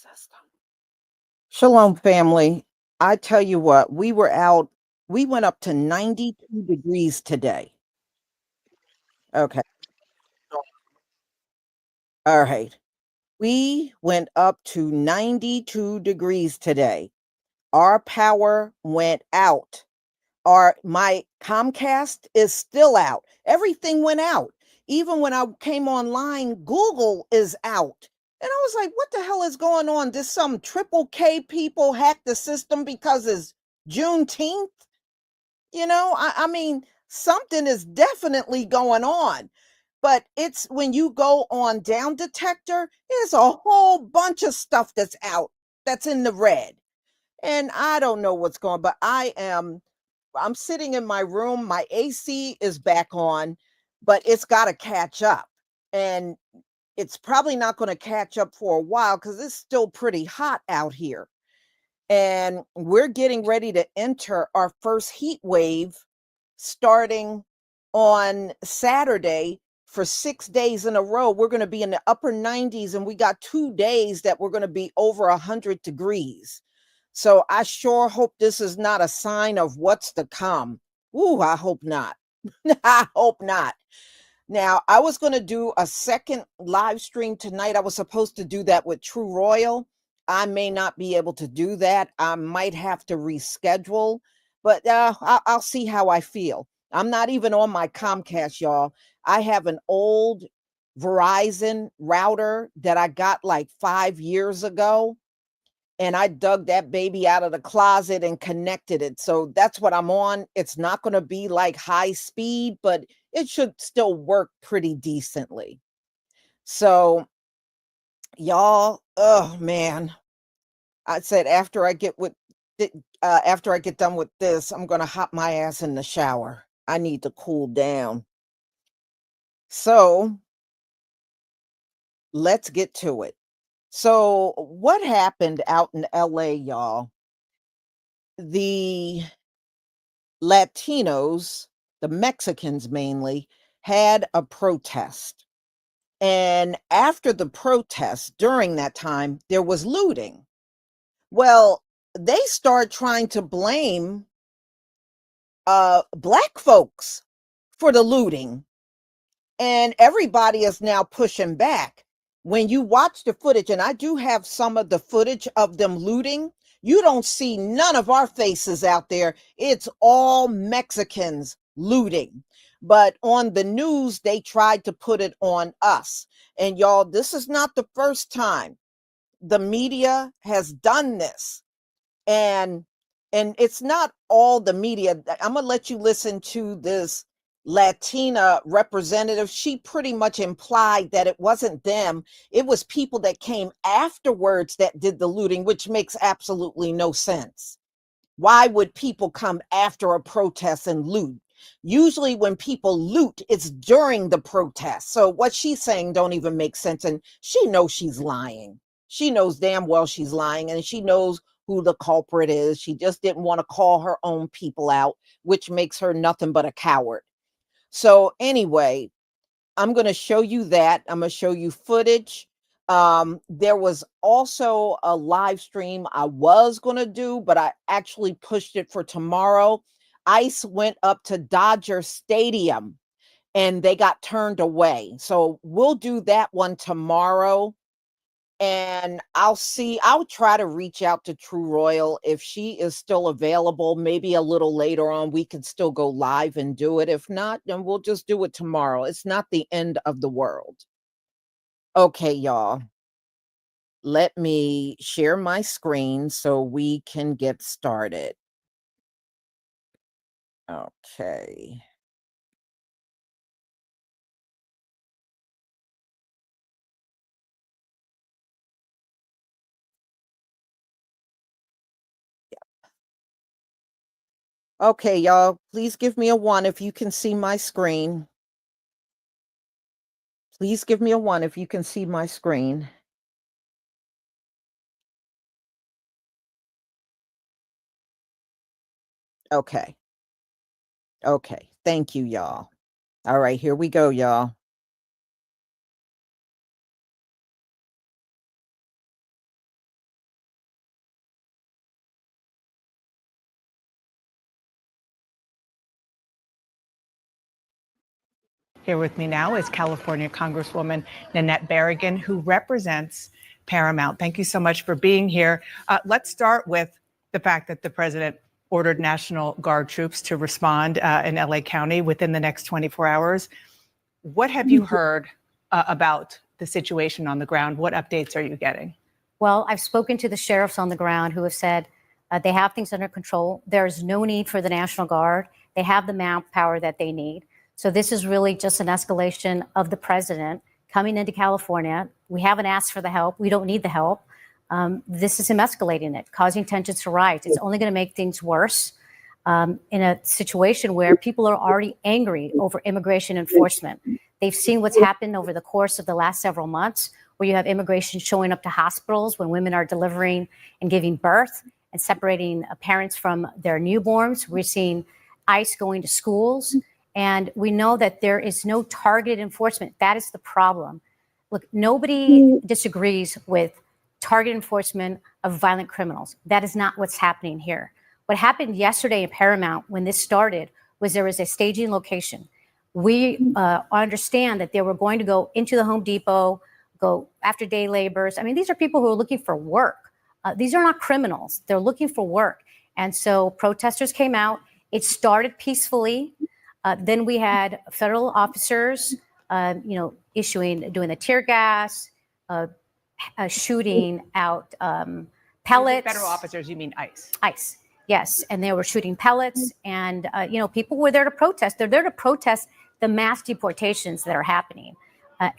System. Shalom, family. I tell you what, we went up to 92 degrees today. Okay. All right. We went up to 92 degrees today. Our power went out. My Comcast is still out. Everything went out. Even when I came online, Google is out. And I was like, what the hell is going on? Did some triple K people hack the system because it's Juneteenth? I mean, something is definitely going on. But it's when you go on Down Detector, there's a whole bunch of stuff that's out that's in the red. And I don't know what's going, but I'm sitting in my room, my AC is back on, but it's gotta catch up, and it's probably not gonna catch up for a while because it's still pretty hot out here, and we're getting ready to enter our first heat wave starting on Saturday for 6 days in a row. We're gonna be in the upper 90s, and we got 2 days that we're gonna be over 100 degrees. So I sure hope this is not a sign of what's to come. Ooh, I hope not. I hope not. Now, I was going to do a second live stream tonight. I was supposed to do that with True Royal. I may not be able to do that. I might have to reschedule, but I'll see how I feel. I'm not even on my Comcast, y'all. I have an old Verizon router that I got like 5 years ago, and I dug that baby out of the closet and connected it. So that's what I'm on. It's not going to be like high speed, but it should still work pretty decently. So, y'all, oh man, I said after I get done with this, I'm going to hop my ass in the shower. I need to cool down. So, let's get to it. So, what happened out in LA, y'all? The Latinos, the Mexicans mainly, had a protest. And after the protest, during that time, there was looting. Well, they start trying to blame black folks for the looting, and everybody is now pushing back. When you watch the footage, and I do have some of the footage of them looting, you don't see none of our faces out there. It's all Mexicans looting. But on the news, they tried to put it on us. And y'all, this is not the first time the media has done this. And it's not all the media. I'm gonna let you listen to this Latina representative. She pretty much implied that it wasn't them, it was people that came afterwards that did the looting, which makes absolutely no sense. Why would people come after a protest and loot? Usually when people loot, it's during the protest. So what she's saying don't even make sense, and she knows she's lying. She knows damn well she's lying, and she knows who the culprit is. She just didn't want to call her own people out, which makes her nothing but a coward. So anyway, I'm going to show you that. I'm going to show you footage. There was also a live stream I was going to do, but I actually pushed it for tomorrow. ICE went up to Dodger Stadium and they got turned away. So we'll do that one tomorrow. And I'll try to reach out to True Royal if she is still available. Maybe a little later on, we can still go live and do it. If not, then we'll just do it tomorrow. It's not the end of the world. Okay, y'all. Let me share my screen so we can get started. Okay. Okay, y'all, please give me a one if you can see my screen. Please give me a one if you can see my screen. Okay. Okay. Thank you, y'all. All right, here we go, y'all. Here with me now is California Congresswoman Nanette Berrigan, who represents Paramount. Thank you so much for being here. Let's start with the fact that the president ordered National Guard troops to respond in LA County within the next 24 hours. What have you heard about the situation on the ground? What updates are you getting? Well, I've spoken to the sheriffs on the ground who have said they have things under control. There's no need for the National Guard. They have the manpower that they need. So this is really just an escalation of the president coming into California. We haven't asked for the help. We don't need the help. This is him escalating it, causing tensions to rise. It's only going to make things worse in a situation where people are already angry over immigration enforcement. They've seen what's happened over the course of the last several months, where you have immigration showing up to hospitals when women are delivering and giving birth and separating parents from their newborns. We're seeing ICE going to schools. And we know that there is no targeted enforcement. That is the problem. Look, nobody disagrees with targeted enforcement of violent criminals. That is not what's happening here. What happened yesterday in Paramount when this started was there was a staging location. We understand that they were going to go into the Home Depot, go after day laborers. I mean, these are people who are looking for work. These are not criminals. They're looking for work. And so protesters came out. It started peacefully. Then we had federal officers, doing the tear gas, shooting out pellets. Federal officers, you mean ICE? ICE, yes. And they were shooting pellets. And, people were there to protest. They're there to protest the mass deportations that are happening.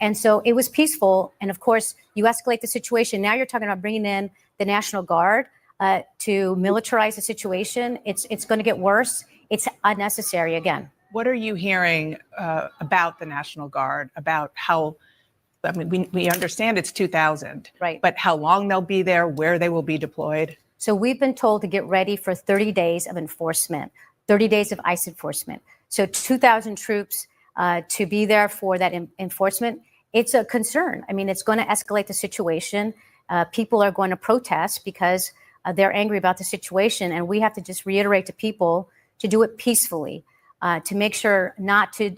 And so it was peaceful. And of course, you escalate the situation. Now you're talking about bringing in the National Guard to militarize the situation. It's going to get worse. It's unnecessary again. What are you hearing about the National Guard, about how, we understand it's 2,000, right? But how long they'll be there, where they will be deployed? So we've been told to get ready for 30 days of enforcement, 30 days of ICE enforcement. So 2,000 troops to be there for that enforcement. It's a concern. I mean, it's going to escalate the situation. People are going to protest because they're angry about the situation. And we have to just reiterate to people to do it peacefully. To make sure not to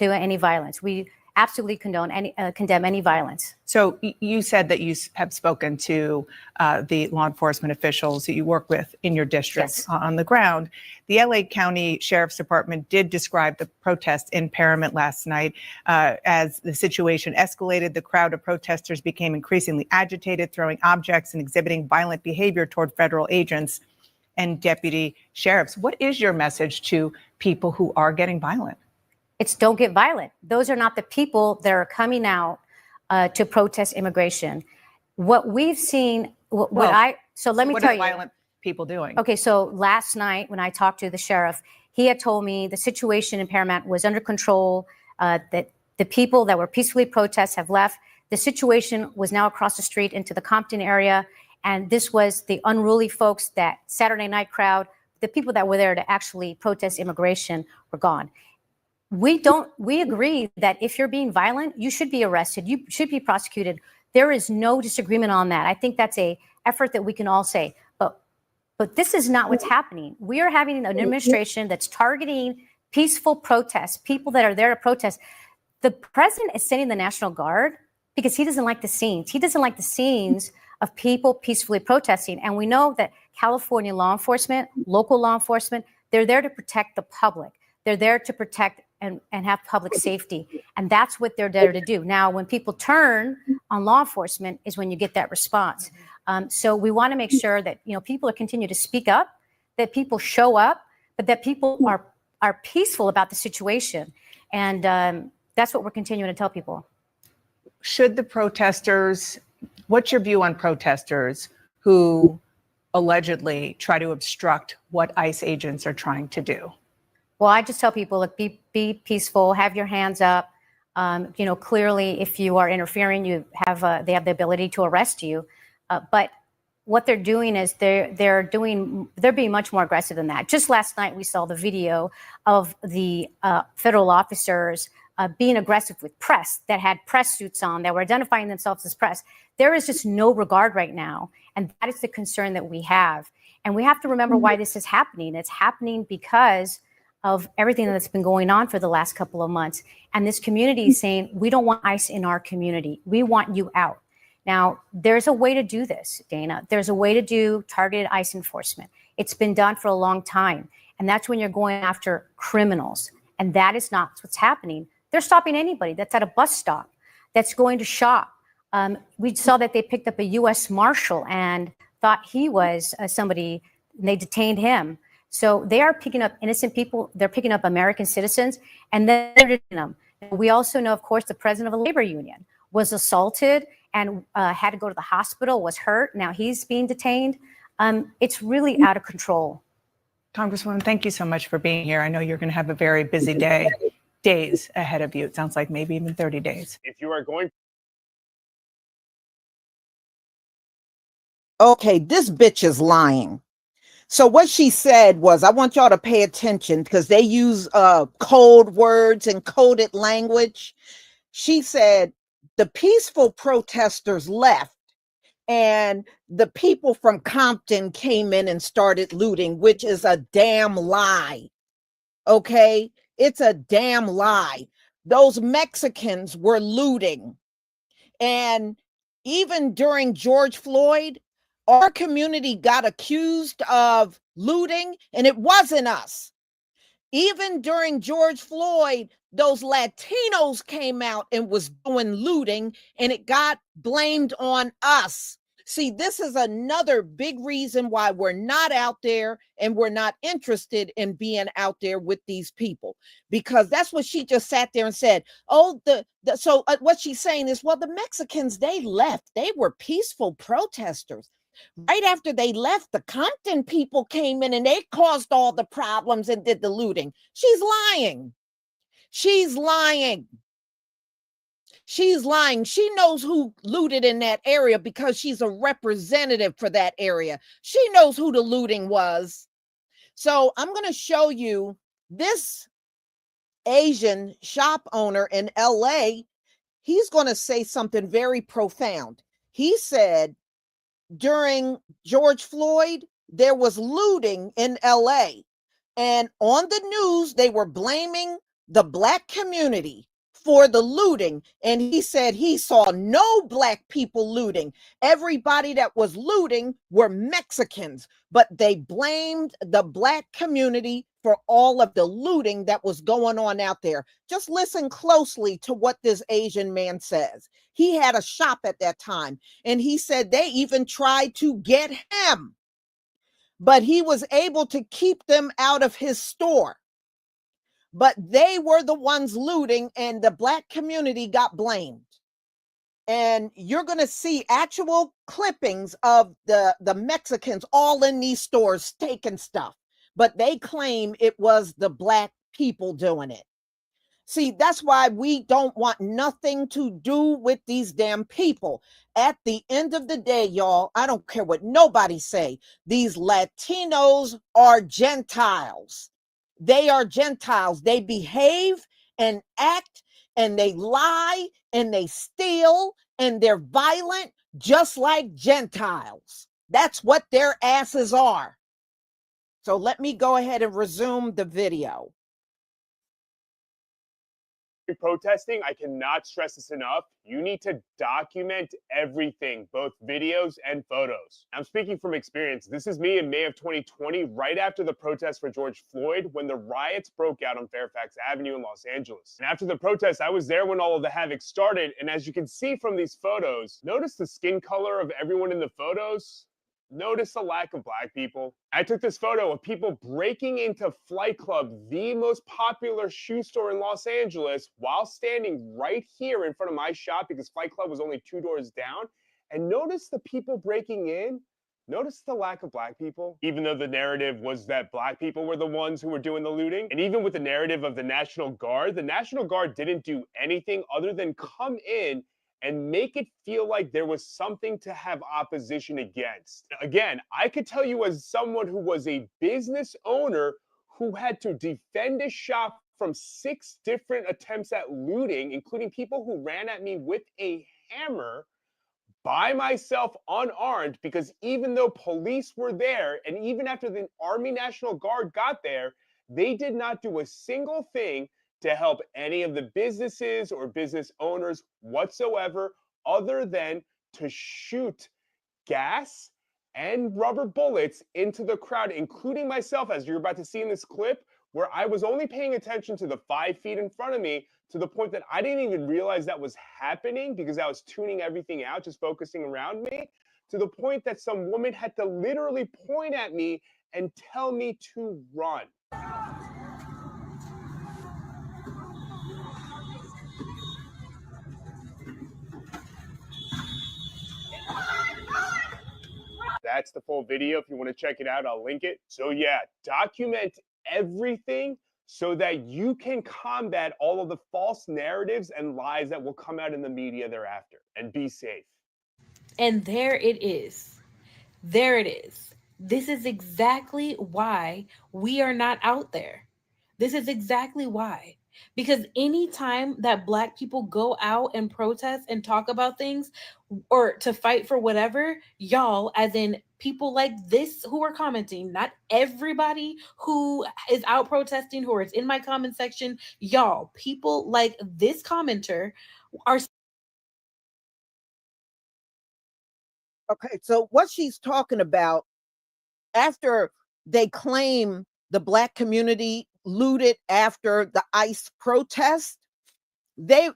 any violence. We absolutely condemn any violence. So you said that you have spoken to the law enforcement officials that you work with in your district. Yes. On the ground. The LA County Sheriff's Department did describe the protest in Paramount last night as the situation escalated. The crowd of protesters became increasingly agitated, throwing objects and exhibiting violent behavior toward federal agents and deputy sheriffs. What is your message to people who are getting violent? It's don't get violent. Those are not the people that are coming out to protest immigration. What we've seen, let me tell you. What are violent people doing? Okay, so last night when I talked to the sheriff, he had told me the situation in Paramount was under control, that the people that were peacefully protest have left. The situation was now across the street into the Compton area. And this was the unruly folks, that Saturday night crowd, the people that were there to actually protest immigration were gone. We agree that if you're being violent, you should be arrested. You should be prosecuted. There is no disagreement on that. I think that's an effort that we can all say. But this is not what's happening. We are having an administration that's targeting peaceful protests, people that are there to protest. The president is sending the National Guard because he doesn't like the scenes. He doesn't like the scenes of people peacefully protesting. And we know that California law enforcement, local law enforcement, they're there to protect the public. They're there to protect and have public safety. And that's what they're there to do. Now, when people turn on law enforcement is when you get that response. So we want to make sure that, people continue to speak up, that people show up, but that people are peaceful about the situation. And that's what we're continuing to tell people. Should the protesters, what's your view on protesters who allegedly try to obstruct what ICE agents are trying to do? Well, I just tell people, look, be peaceful, have your hands up. Clearly, if you are interfering, they have the ability to arrest you. But what they're doing is they're being much more aggressive than that. Just last night, we saw the video of the federal officers being aggressive with press that had press suits on, that were identifying themselves as press. There is just no regard right now. And that is the concern that we have. And we have to remember why this is happening. It's happening because of everything that's been going on for the last couple of months. And this community is saying, we don't want ICE in our community. We want you out. Now, there's a way to do this, Dana. There's a way to do targeted ICE enforcement. It's been done for a long time. And that's when you're going after criminals. And that is not what's happening. They're stopping anybody that's at a bus stop, that's going to shop. We saw that they picked up a U.S. Marshal and thought he was somebody, and they detained him. So they are picking up innocent people. They're picking up American citizens, and then they're detaining them. We also know, of course, the president of a labor union was assaulted and had to go to the hospital, was hurt. Now he's being detained. It's really out of control. Congresswoman, thank you so much for being here. I know you're going to have a very busy days ahead of you. It sounds like maybe even 30 days. If you are going... Okay, this bitch is lying. So what she said was, I want y'all to pay attention because they use code words and coded language. She said the peaceful protesters left and the people from Compton came in and started looting, which is a damn lie. Okay, it's a damn lie. Those Mexicans were looting. And even during George Floyd, our community got accused of looting, and it wasn't us. Even during George Floyd, those Latinos came out and was doing looting, and it got blamed on us. See, this is another big reason why we're not out there and we're not interested in being out there with these people, because that's what she just sat there and said. Oh, what she's saying is, well, the Mexicans, they left. They were peaceful protesters. Right after they left, the Compton people came in and they caused all the problems and did the looting. She's lying. She's lying. She's lying. She knows who looted in that area because she's a representative for that area. She knows who the looting was. So I'm going to show you this Asian shop owner in LA. He's going to say something very profound. He said, during George Floyd, there was looting in LA. And on the news, they were blaming the Black community for the looting. And he said he saw no Black people looting. Everybody that was looting were Mexicans, but they blamed the Black community for all of the looting that was going on out there. Just listen closely to what this Asian man says. He had a shop at that time, and he said they even tried to get him, but he was able to keep them out of his store. But they were the ones looting, and the Black community got blamed. And you're going to see actual clippings of the Mexicans all in these stores taking stuff, but they claim it was the Black people doing it. See, that's why we don't want nothing to do with these damn people. At the end of the day, y'all, I don't care what nobody say. These Latinos are Gentiles. They are Gentiles. They behave and act and they lie and they steal and they're violent just like Gentiles. That's what their asses are. So let me go ahead and resume the video. Protesting, I cannot stress this enough. You need to document everything, both videos and photos. I'm speaking from experience. This is me in May of 2020, right after the protests for George Floyd, when the riots broke out on Fairfax Avenue in Los Angeles. And after the protests, I was there when all of the havoc started. And as you can see from these photos, notice the skin color of everyone in the photos. Notice the lack of Black people. I took this photo of people breaking into Flight Club, the most popular shoe store in Los Angeles, while standing right here in front of my shop because Flight Club was only 2 doors down. And notice the people breaking in. Notice the lack of Black people, even though the narrative was that Black people were the ones who were doing the looting. And even with the narrative of the National Guard didn't do anything other than come in and make it feel like there was something to have opposition against. Again, I could tell you as someone who was a business owner who had to defend a shop from 6 different attempts at looting, including people who ran at me with a hammer by myself unarmed, because even though police were there, and even after the Army National Guard got there, They did not do a single thing to help any of the businesses or business owners whatsoever, other than to shoot gas and rubber bullets into the crowd, including myself, as you're about to see in this clip, where I was only paying attention to the 5 feet in front of me, to the point that I didn't even realize that was happening because I was tuning everything out, just focusing around me, to the point that some woman had to literally point at me and tell me to run. That's the full video. If you want to check it out, I'll link it. So yeah, document everything so that you can combat all of the false narratives and lies that will come out in the media thereafter, and be safe. And there it is. There it is. This is exactly why we are not out there. This is exactly why. Because anytime that Black people go out and protest and talk about things or to fight for whatever, y'all, as in people like this who are commenting, not everybody who is out protesting, who is in my comment section, y'all, people like this commenter are. Okay, so what she's talking about, after they claim the Black community looted after the ICE protest,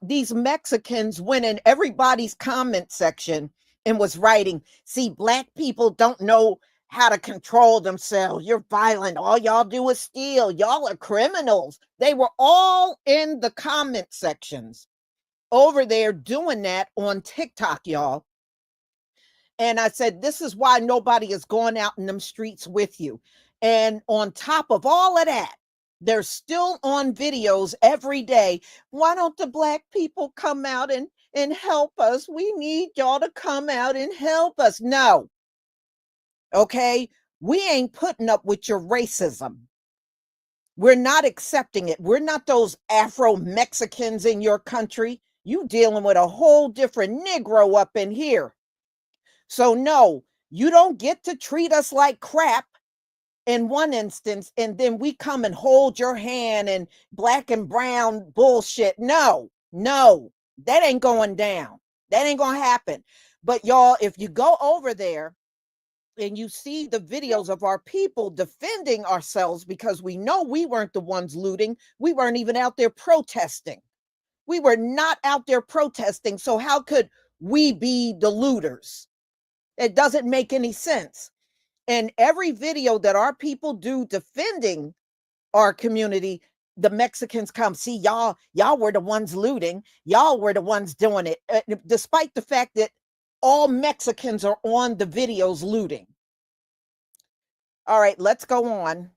these Mexicans went in everybody's comment section and was writing, see, Black people don't know how to control themselves. You're violent. All y'all do is steal. Y'all are criminals. They were all in the comment sections over there doing that on TikTok, y'all. And I said, this is why nobody is going out in them streets with you. And on top of all of that, they're still on videos every day. Why don't the Black people come out and help us? We need y'all to come out and help us. No. Okay. We ain't putting up with your racism. We're not accepting it. We're not those Afro Mexicans in your country. You dealing with a whole different Negro up in here. So no, you don't get to treat us like crap in one instance, and then we come and hold your hand and Black and brown bullshit. No, that ain't going down. That ain't going to happen. But y'all, if you go over there and you see the videos of our people defending ourselves, because we know we weren't the ones looting. We weren't even out there protesting. We were not out there protesting. So how could we be the looters? It doesn't make any sense. And every video that our people do defending our community, the Mexicans come, see, y'all were the ones looting. Y'all were the ones doing it, despite the fact that all Mexicans are on the videos looting. All right, let's go on.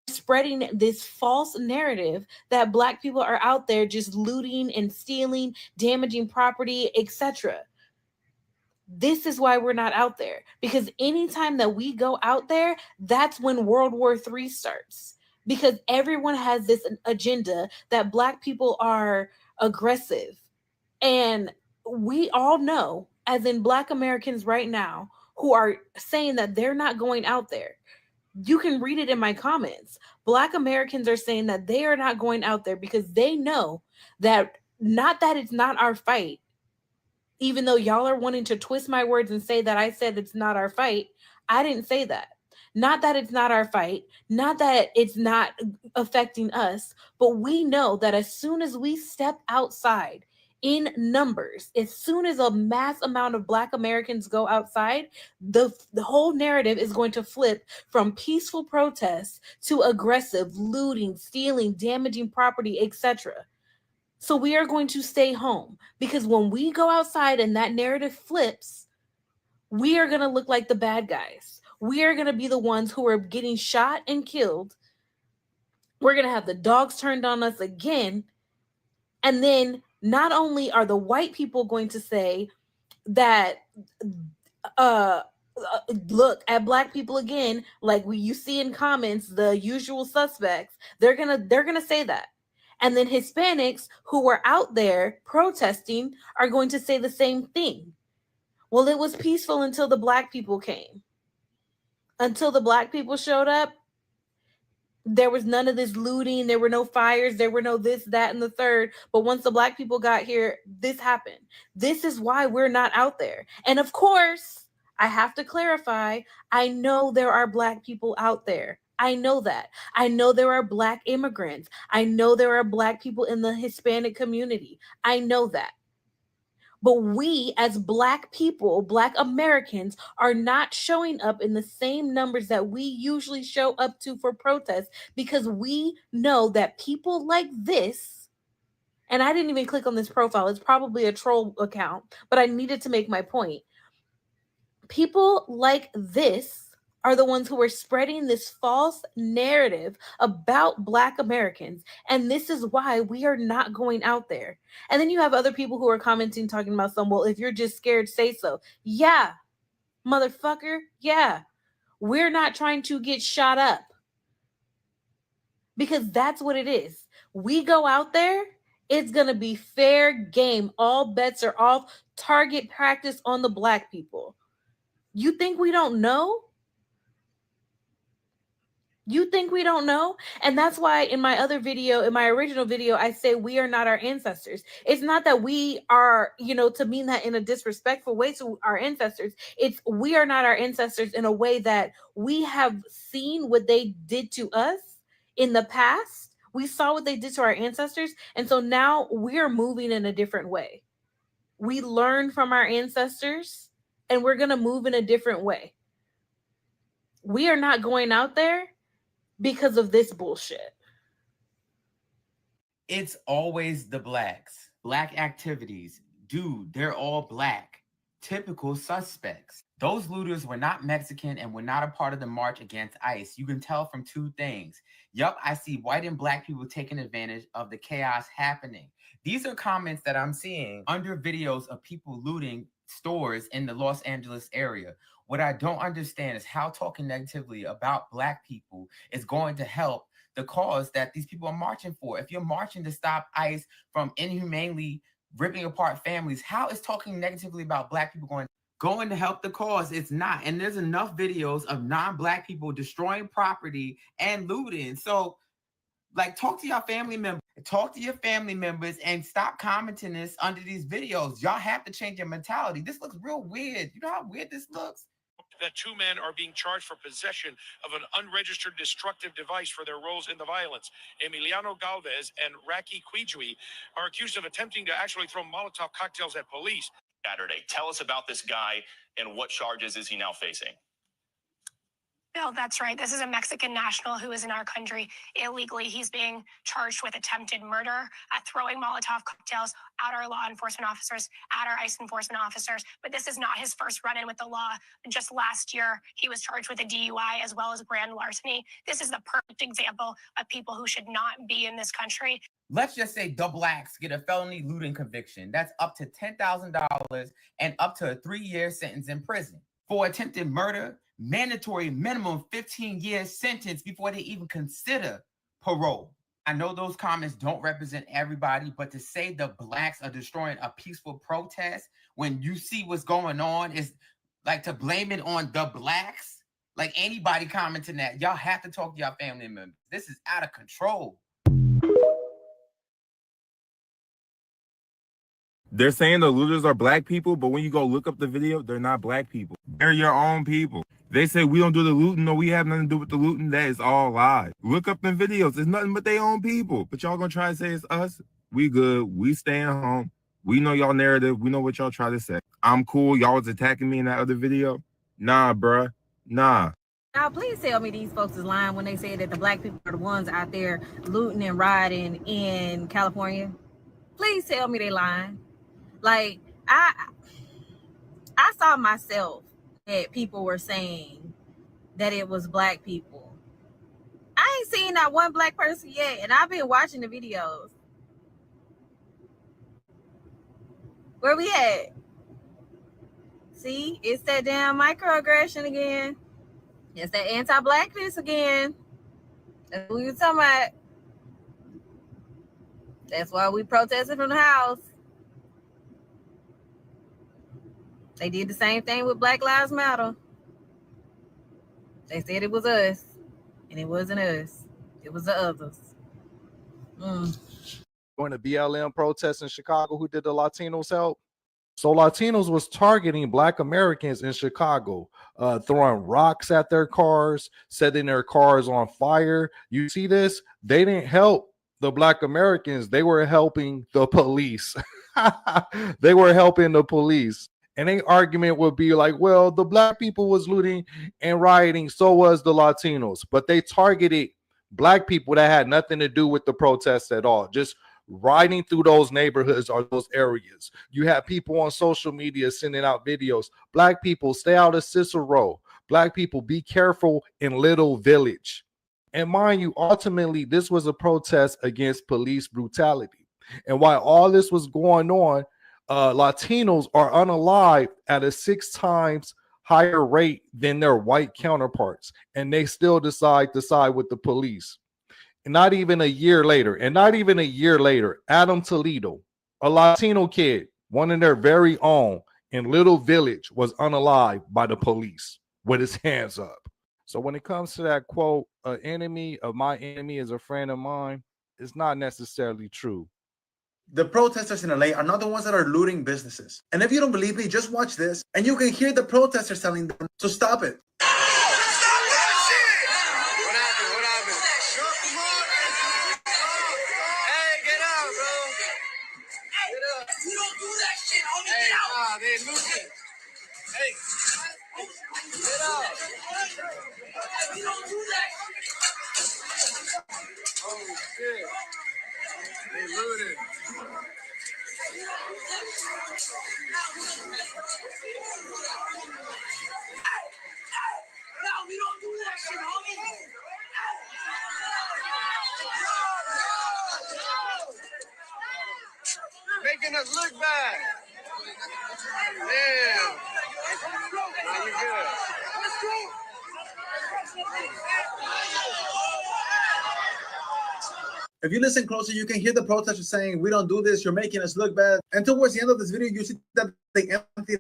Spreading this false narrative that Black people are out there just looting and stealing, damaging property, etc. This is why we're not out there, because anytime that we go out there, that's when World War III starts, because everyone has this agenda that Black people are aggressive. And we all know, as in Black Americans right now, who are saying that they're not going out there. You can read it in my comments. Black Americans are saying that they are not going out there because they know that, not that it's not our fight, even though y'all are wanting to twist my words and say that I said it's not our fight. I didn't say that. Not that it's not our fight, not that it's not affecting us, but we know that as soon as we step outside in numbers, as soon as a mass amount of Black Americans go outside, the whole narrative is going to flip from peaceful protests to aggressive looting, stealing, damaging property, etc. So we are going to stay home, because when we go outside and that narrative flips, we are going to look like the bad guys. We are going to be the ones who are getting shot and killed. We're going to have the dogs turned on us again. And then not only are the white people going to say that, look at Black people again, like you see in comments, the usual suspects, they're gonna say that. And then Hispanics who were out there protesting are going to say the same thing. Well, it was peaceful until the Black people came. Until the black people showed up, there was none of this looting. There were no fires. There were no this, that, and the third. But once the black people got here, this happened. This is why we're not out there. And of course, I have to clarify, I know there are black people out there. I know that. I know there are black immigrants. I know there are black people in the Hispanic community. I know that. But we, as black people, black Americans, are not showing up in the same numbers that we usually show up to for protests, because we know that people like this, and I didn't even click on this profile, it's probably a troll account, but I needed to make my point. People like this are the ones who are spreading this false narrative about Black Americans. And this is why we are not going out there. And then you have other people who are commenting, talking about some, well, if you're just scared, say so. Yeah, motherfucker. Yeah. We're not trying to get shot up, because that's what it is. We go out there, it's going to be fair game. All bets are off. Target practice on the Black people. You think we don't know? You think we don't know? And that's why in my other video, in my original video, I say we are not our ancestors. It's not that we are, to mean that in a disrespectful way to our ancestors. It's we are not our ancestors in a way that we have seen what they did to us in the past. We saw what they did to our ancestors. And so now we're moving in a different way. We learned from our ancestors and we're going to move in a different way. We are not going out there because of this bullshit. It's always the blacks. Black activities. Dude, they're all black. Typical suspects. Those looters were not Mexican and were not a part of the march against ICE. You can tell from two things. Yup, I see white and black people taking advantage of the chaos happening. These are comments that I'm seeing under videos of people looting stores in the Los Angeles area. What I don't understand is how talking negatively about black people is going to help the cause that these people are marching for. If you're marching to stop ICE from inhumanely ripping apart families, how is talking negatively about black people going to help the cause? It's not. And there's enough videos of non-black people destroying property and looting. So talk to your family members. Talk to your family members and stop commenting this under these videos. Y'all have to change your mentality. This looks real weird. You know how weird this looks? That two men are being charged for possession of an unregistered destructive device for their roles in the violence. Emiliano Galvez and Raki Quijui are accused of attempting to actually throw Molotov cocktails at police. Saturday. Tell us about this guy and what charges is he now facing? No, that's right. This is a Mexican national who is in our country illegally. He's being charged with attempted murder, throwing Molotov cocktails at our law enforcement officers, at our ICE enforcement officers. But this is not his first run-in with the law. Just last year, he was charged with a DUI as well as grand larceny. This is the perfect example of people who should not be in this country. Let's just say the blacks get a felony looting conviction. That's up to $10,000 and up to a 3-year sentence in prison. For attempted murder, mandatory minimum 15-year sentence before they even consider parole. I know those comments don't represent everybody, but to say the blacks are destroying a peaceful protest when you see what's going on is like to blame it on the blacks. Like anybody commenting that, y'all have to talk to your family members. This is out of control. They're saying the looters are black people, but when you go look up the video, they're not black people. They're your own people. They say we don't do the looting, no, we have nothing to do with the looting. That is all lies. Look up the videos. It's nothing but their own people. But y'all gonna try to say it's us? We good. We staying home. We know y'all narrative. We know what y'all try to say. I'm cool. Y'all was attacking me in that other video. Nah, bruh. Nah. Now, please tell me these folks is lying when they say that the black people are the ones out there looting and rioting in California. Please tell me they lying. Like, I saw myself that people were saying that it was black people. I ain't seen not one black person yet, and I've been watching the videos. Where we at? See, it's that damn microaggression again. It's that anti-blackness again. That's what we were talking about. That's why we protested from the house. They did the same thing with Black Lives Matter. They said it was us, and it wasn't us. It was the others. During the BLM protests in Chicago, who did the Latinos help? So Latinos was targeting Black Americans in Chicago, throwing rocks at their cars, setting their cars on fire. You see this? They didn't help the Black Americans. They were helping the police. They were helping the police. And an argument would be like, well, the Black people was looting and rioting, so was the Latinos. But they targeted Black people that had nothing to do with the protests at all. Just riding through those neighborhoods or those areas. You have people on social media sending out videos. Black people, stay out of Cicero. Black people, be careful in Little Village. And mind you, ultimately, this was a protest against police brutality. And while all this was going on, Latinos are unalived at a 6 times higher rate than their white counterparts. And they still decide to side with the police. Not even a year later, Adam Toledo, a Latino kid, one of their very own in Little Village, was unalived by the police with his hands up. So when it comes to that quote, an enemy of my enemy is a friend of mine, it's not necessarily true. The protesters in LA are not the ones that are looting businesses. And if you don't believe me, just watch this and you can hear the protesters telling them to stop it. Making us look bad. Damn. Now you good. If you listen closer, you can hear the protesters saying, we don't do this, you're making us look bad. And towards the end of this video, you see that they emptied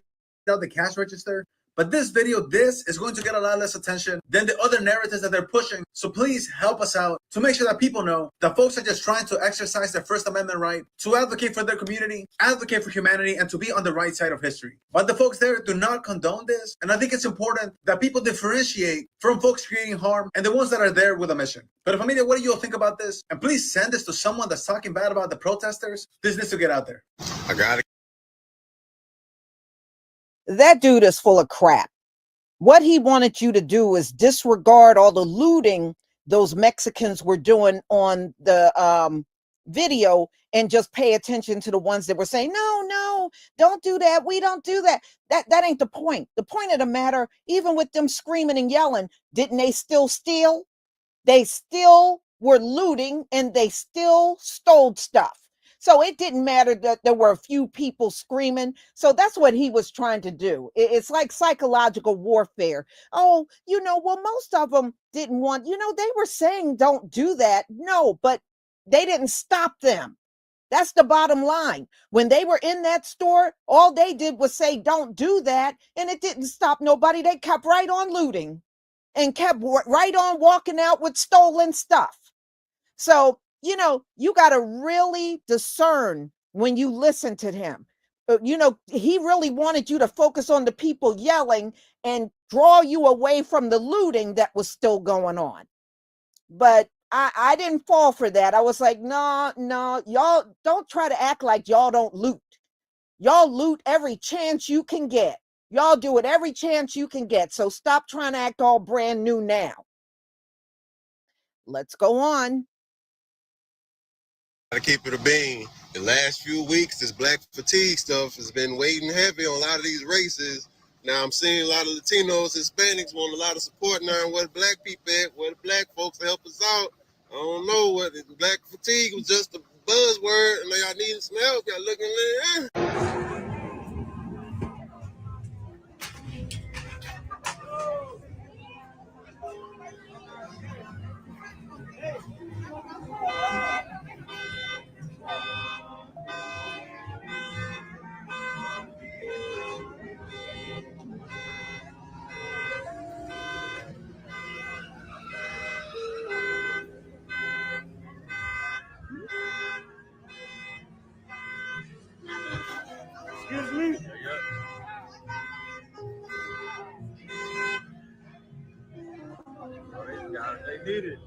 out the cash register. But this video, this is going to get a lot less attention than the other narratives that they're pushing. So please help us out to make sure that people know that folks are just trying to exercise their First Amendment right to advocate for their community, advocate for humanity, and to be on the right side of history. But the folks there do not condone this. And I think it's important that people differentiate from folks creating harm and the ones that are there with a mission. But familia, what do you all think about this? And please send this to someone that's talking bad about the protesters. This needs to get out there. I got it. That dude is full of crap. What he wanted you to do is disregard all the looting those Mexicans were doing on the video and just pay attention to the ones that were saying, no, don't do that. We don't do that. That ain't the point. The point of the matter, even with them screaming and yelling, didn't they still steal? They still were looting and they still stole stuff. So it didn't matter that there were a few people screaming. So that's what he was trying to do. It's like psychological warfare. Oh, well, most of them didn't want, they were saying don't do that. No, but they didn't stop them. That's the bottom line. When they were in that store, all they did was say don't do that. And it didn't stop nobody. They kept right on looting and kept right on walking out with stolen stuff. So, you got to really discern when you listen to him. He really wanted you to focus on the people yelling and draw you away from the looting that was still going on. But I didn't fall for that. I was like, no, y'all don't try to act like y'all don't loot. Y'all loot every chance you can get. Y'all do it every chance you can get. So stop trying to act all brand new now. Let's go on. Gotta keep it a bean. The last few weeks, this black fatigue stuff has been weighing heavy on a lot of these races. Now I'm seeing a lot of Latinos, Hispanics want a lot of support now. And what black people at, where the black folks help us out. I don't know what black fatigue was just a buzzword, and y'all needing some help. Y'all looking at Excuse me? They need it.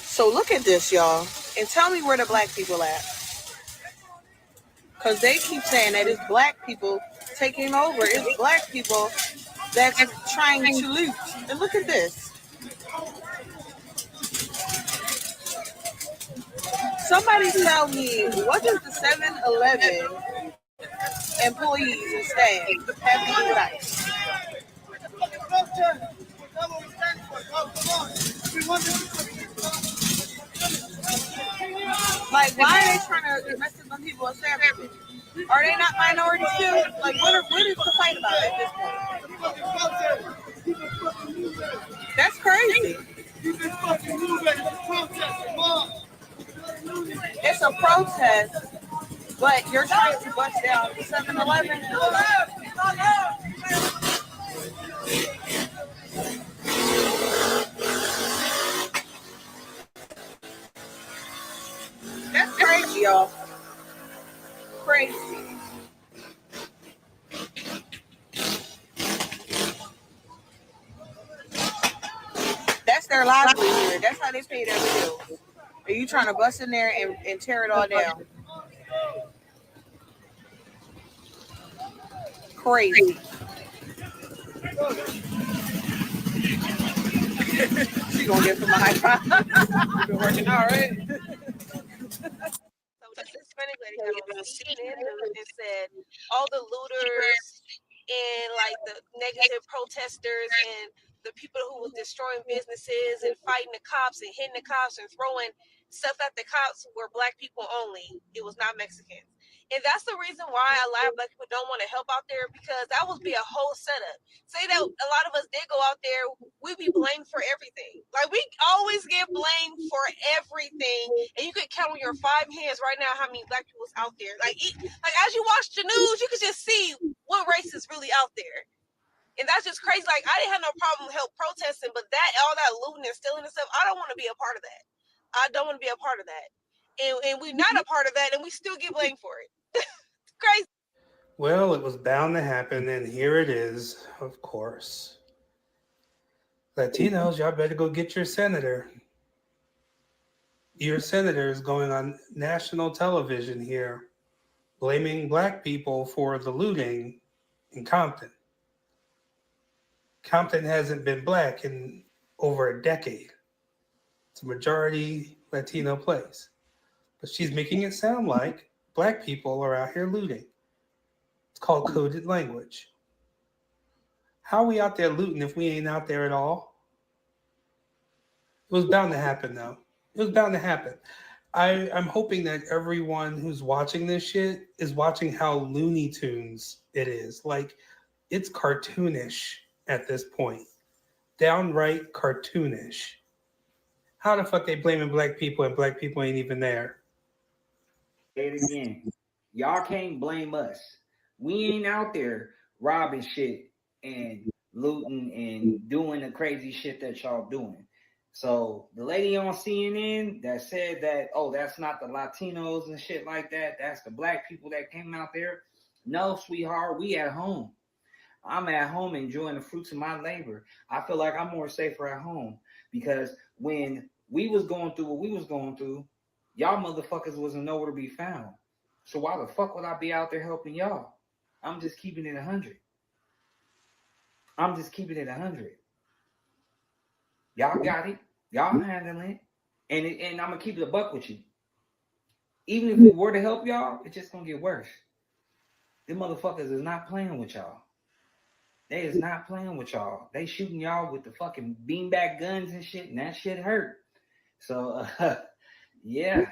So look at this, y'all, and tell me where the black people at. Because they keep saying that it's black people taking over. It's black people that's trying to loot. And look at this. Somebody tell me, what does the 7-Eleven employees and staff have to do with ICE? Like, why are they trying to arrest some people and staff people? Are they not minorities too? Like, what is the fight about at this point? That's crazy. It's a protest, but you're trying to bust down 7-Eleven. That's crazy, y'all. Crazy. That's their livelihood. That's how they pay their bills. Are you trying to bust in there and tear it all down? Crazy. She gonna get from a high five. You've been working out, right? So this Hispanic lady got on CNN and said all the looters and like the negative protesters and the people who was destroying businesses and fighting the cops and hitting the cops and throwing stuff at the cops were black people only. It was not Mexicans. And that's the reason why a lot of black people don't want to help out there, because that would be a whole setup. Say that a lot of us did go out there, we'd be blamed for everything. Like, we always get blamed for everything. And you could count on your 5 hands right now how many black people's out there. Like as you watch the news, you could just see what race is really out there. And that's just crazy. Like, I didn't have no problem help protesting, but all that looting and stealing and stuff, I don't want to be a part of that. I don't want to be a part of that. And we're not a part of that, and we still get blamed for it. Crazy. Well, it was bound to happen, and here it is, of course. Latinos, y'all better go get your senator. Your senator is going on national television here, blaming black people for the looting in Compton. Compton hasn't been black in over a decade. It's a majority Latino place. But she's making it sound like black people are out here looting. It's called coded language. How are we out there looting if we ain't out there at all? It was bound to happen, though. It was bound to happen. I'm hoping that everyone who's watching this shit is watching how Looney Tunes it is. Like, it's cartoonish at this point. Downright cartoonish. How the fuck they blaming black people and black people ain't even there? Say it again. Y'all can't blame us. We ain't out there robbing shit and looting and doing the crazy shit that y'all doing. So the lady on CNN that said that, oh, that's not the Latinos and shit like that, that's the black people that came out there. No, sweetheart, we at home. I'm at home enjoying the fruits of my labor. I feel like I'm more safer at home, because when we was going through what we was going through, y'all motherfuckers wasn't nowhere to be found. So why the fuck would I be out there helping y'all? I'm just keeping it 100. I'm just keeping it 100. Y'all got it. Y'all handling it. And I'm going to keep it a buck with you. Even if we were to help y'all, it's just going to get worse. Them motherfuckers is not playing with y'all. They is not playing with y'all. They shooting y'all with the fucking beanbag guns and shit, and that shit hurt. So, yeah,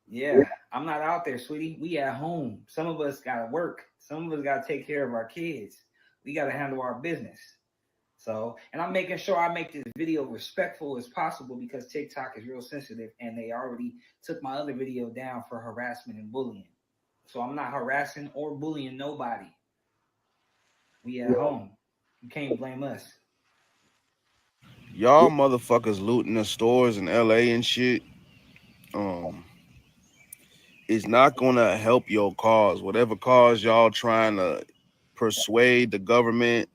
yeah. I'm not out there, sweetie. We at home. Some of us gotta work. Some of us gotta take care of our kids. We gotta handle our business. So, and I'm making sure I make this video respectful as possible because TikTok is real sensitive, and they already took my other video down for harassment and bullying. So I'm not harassing or bullying nobody. We at home. You can't blame us. Y'all motherfuckers looting the stores in LA and shit. It's not gonna help your cause. Whatever cause y'all trying to persuade the government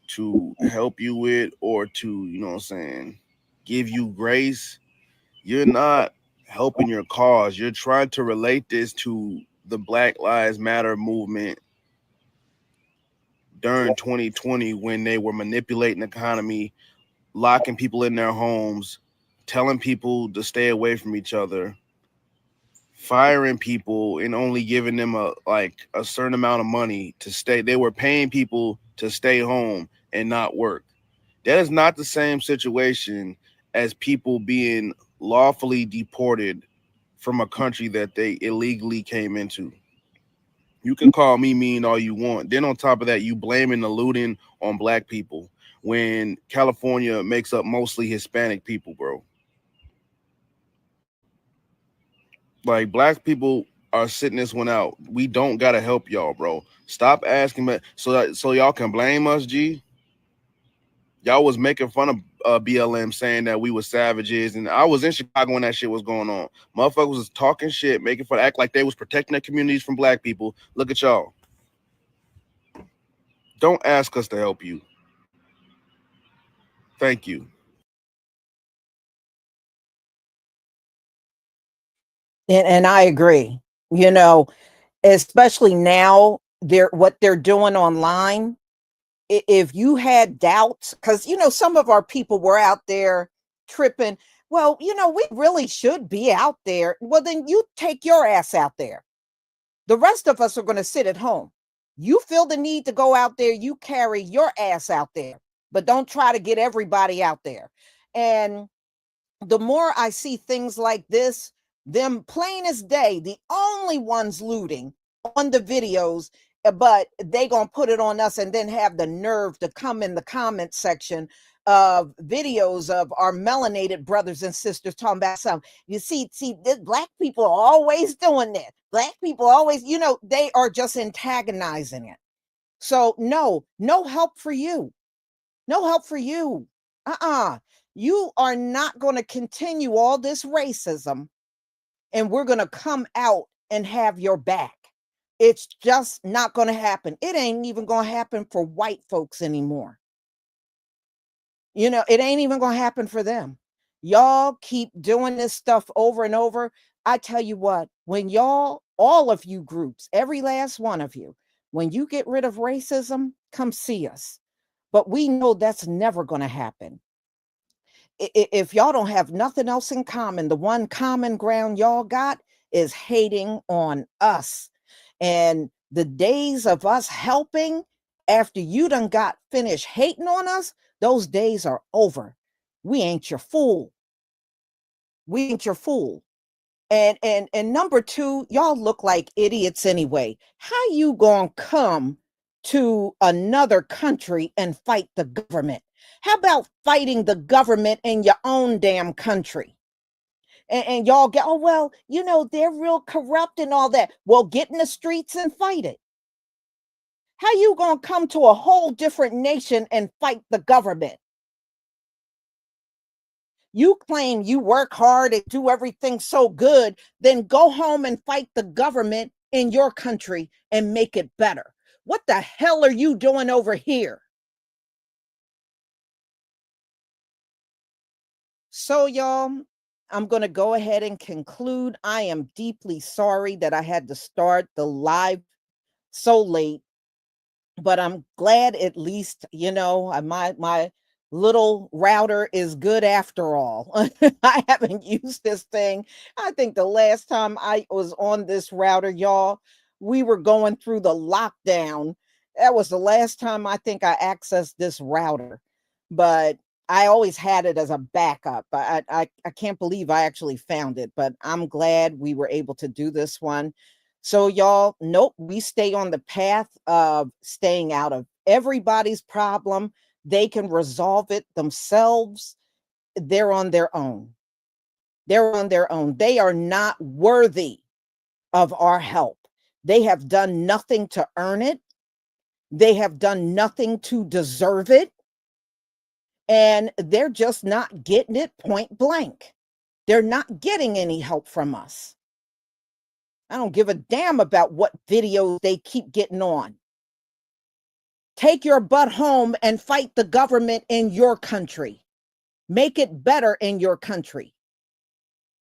to help you with, or to, you know what I'm saying, give you grace, you're not helping your cause. You're trying to relate this to the Black Lives Matter movement during 2020, when they were manipulating the economy, locking people in their homes, telling people to stay away from each other, firing people, and only giving them a certain amount of money to stay. They were paying people to stay home and not work. That is not the same situation as people being lawfully deported from a country that they illegally came into. You can call me mean all you want. Then on top of that, you blaming the looting on black people when California makes up mostly Hispanic people, bro. Like, black people are sitting this one out. We don't gotta help y'all, bro. Stop asking me so y'all can blame us, G. Y'all was making fun of BLM, saying that we were savages, and I was in Chicago when that shit was going on. Motherfuckers was talking shit, making fun, act like they was protecting their communities from black people. Look at y'all. Don't ask us to help you. Thank you. And I agree. You know, especially now, what they're doing online. If you had doubts, because some of our people were out there tripping. Well, we really should be out there. Well, then you take your ass out there. The rest of us are going to sit at home. You feel the need to go out there, you carry your ass out there, but don't try to get everybody out there. And the more I see things like this, them plain as day, the only ones looting on the videos, but they gonna put it on us and then have the nerve to come in the comment section of videos of our melanated brothers and sisters talking about something. You see, this black people are always doing this. Black people always, they are just antagonizing it. So no help for you. No help for you. You are not going to continue all this racism, and we're going to come out and have your back. It's just not going to happen. It ain't even going to happen for white folks anymore. It ain't even going to happen for them. Y'all keep doing this stuff over and over. I tell you what, when y'all, all of you groups, every last one of you, when you get rid of racism, come see us. But we know that's never going to happen. If y'all don't have nothing else in common, the one common ground y'all got is hating on us. And the days of us helping after you done got finished hating on us, those days are over. We ain't your fool. We ain't your fool. And number two, y'all look like idiots anyway. How you gonna come to another country and fight the government? How about fighting the government in your own damn country? And y'all get, oh, well, they're real corrupt and all that. Well, get in the streets and fight it. How you gonna come to a whole different nation and fight the government? You claim you work hard and do everything so good, then go home and fight the government in your country and make it better. What the hell are you doing over here? So, y'all, I'm going to go ahead and conclude. I am deeply sorry that I had to start the live so late, but I'm glad at least, my little router is good after all. I haven't used this thing. I think the last time I was on this router, y'all, we were going through the lockdown That was the last time I think I accessed this router, but I always had it as a backup. I can't believe I actually found it, but I'm glad we were able to do this one. So y'all, nope, we stay on the path of staying out of everybody's problem. They can resolve it themselves. They're on their own. They're on their own. They are not worthy of our help. They have done nothing to earn it. They have done nothing to deserve it. And they're just not getting it point blank. They're not getting any help from us. I don't give a damn about what videos they keep getting on. Take your butt home and fight the government in your country. Make it better in your country.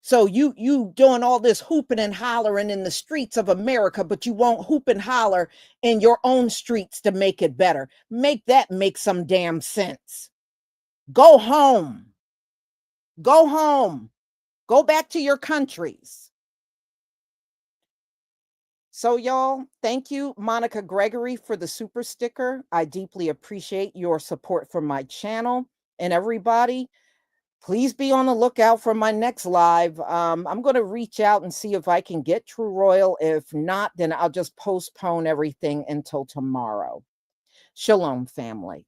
So you doing all this hooping and hollering in the streets of America, but you won't hoop and holler in your own streets to make it better. Make that make some damn sense. Go home. Go home. Go back to your countries. So y'all, thank you, Monica Gregory, for the super sticker. I deeply appreciate your support for my channel. And everybody, please be on the lookout for my next live. I'm going to reach out and see if I can get True Royal. If not, then I'll just postpone everything until tomorrow. Shalom, family.